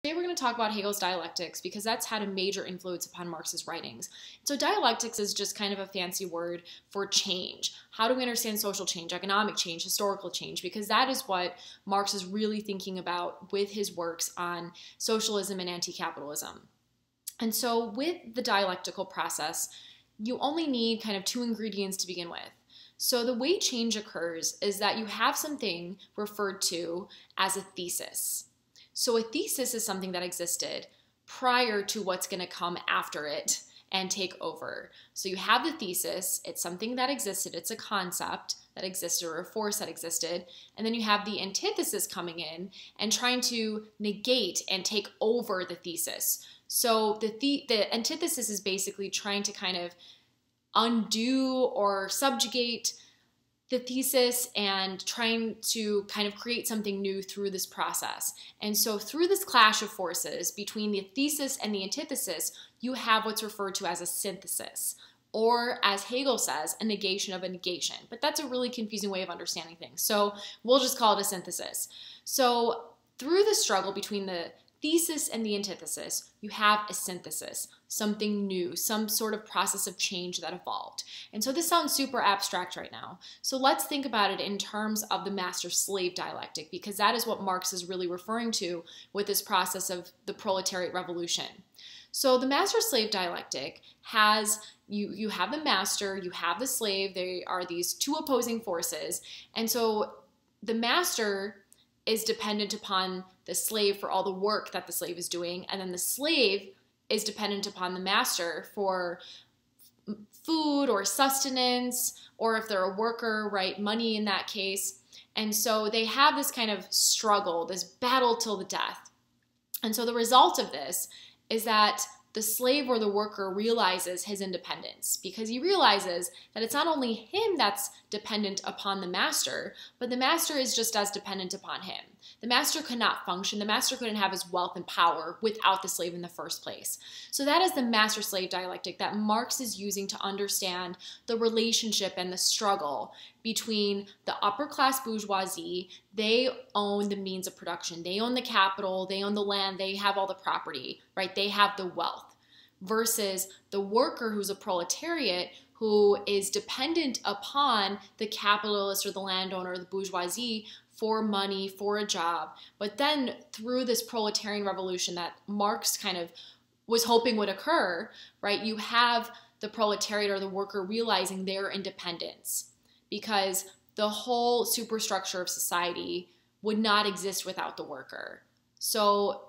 Today we're going to talk about Hegel's dialectics because that's had a major influence upon Marx's writings. So dialectics is just kind of a fancy word for change. How do we understand social change, economic change, historical change? Because that is what Marx is really thinking about with his works on socialism and anti-capitalism. And so with the dialectical process, you only need kind of two ingredients to begin with. So the way change occurs is that you have something referred to as a thesis. So a thesis is something that existed prior to what's going to come after it and take over. So you have the thesis, it's something that existed, it's a concept that existed or a force that existed, and then you have the antithesis coming in and trying to negate and take over the thesis. So the antithesis is basically trying to kind of undo or subjugate the thesis and trying to kind of create something new through this process. And so through this clash of forces between the thesis and the antithesis, you have what's referred to as a synthesis, or as Hegel says, a negation of a negation. But that's a really confusing way of understanding things. So we'll just call it a synthesis. So through the struggle between the thesis and the antithesis, you have a synthesis, something new, some sort of process of change that evolved. And so this sounds super abstract right now. So let's think about it in terms of the master-slave dialectic, because that is what Marx is really referring to with this process of the proletariat revolution. So the master-slave dialectic has, you have the master, you have the slave, they are these two opposing forces. And so the master is dependent upon the slave for all the work that the slave is doing, and then the slave is dependent upon the master for food or sustenance, or if they're a worker, right, money in that case. And so they have this kind of struggle, this battle till the death. And so the result of this is that the slave or the worker realizes his independence, because he realizes that it's not only him that's dependent upon the master, but the master is just as dependent upon him. The master could not function. The master couldn't have his wealth and power without the slave in the first place. So that is the master-slave dialectic that Marx is using to understand the relationship and the struggle between the upper-class bourgeoisie. They own the means of production. They own the capital. They own the land. They have all the property, right? They have the wealth. Versus the worker, who's a proletariat, who is dependent upon the capitalist or the landowner or the bourgeoisie for money, for a job. But then through this proletarian revolution that Marx kind of was hoping would occur, right, you have the proletariat or the worker realizing their independence, because the whole superstructure of society would not exist without the worker. So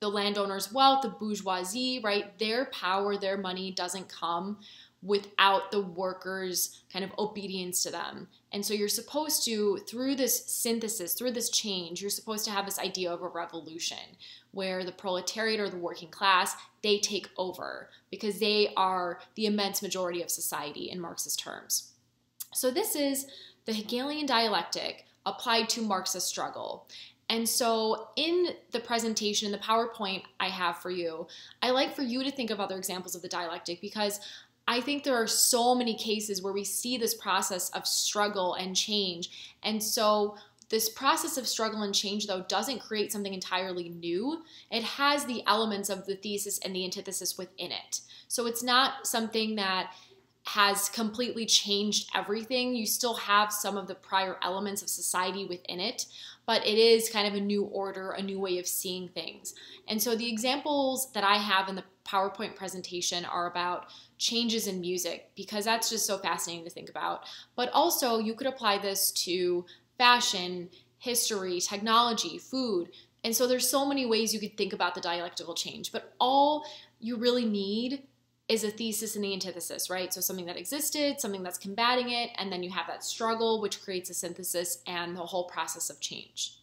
the landowner's wealth, the bourgeoisie, right, their power, their money doesn't come without the workers' kind of obedience to them. And so you're supposed to, through this synthesis, through this change, you're supposed to have this idea of a revolution where the proletariat or the working class, they take over because they are the immense majority of society in Marxist terms. So this is the Hegelian dialectic applied to Marxist struggle. And so in the presentation, in the PowerPoint I have for you, I like for you to think of other examples of the dialectic, because I think there are so many cases where we see this process of struggle and change. And so this process of struggle and change, though, doesn't create something entirely new. It has the elements of the thesis and the antithesis within it. So it's not something that has completely changed everything. You still have some of the prior elements of society within it, but it is kind of a new order, a new way of seeing things. And so the examples that I have in the PowerPoint presentation are about changes in music, because that's just so fascinating to think about. But also you could apply this to fashion, history, technology, food. And so there's so many ways you could think about the dialectical change, but all you really need is a thesis and the antithesis, right? So something that existed, something that's combating it, and then you have that struggle, which creates a synthesis and the whole process of change.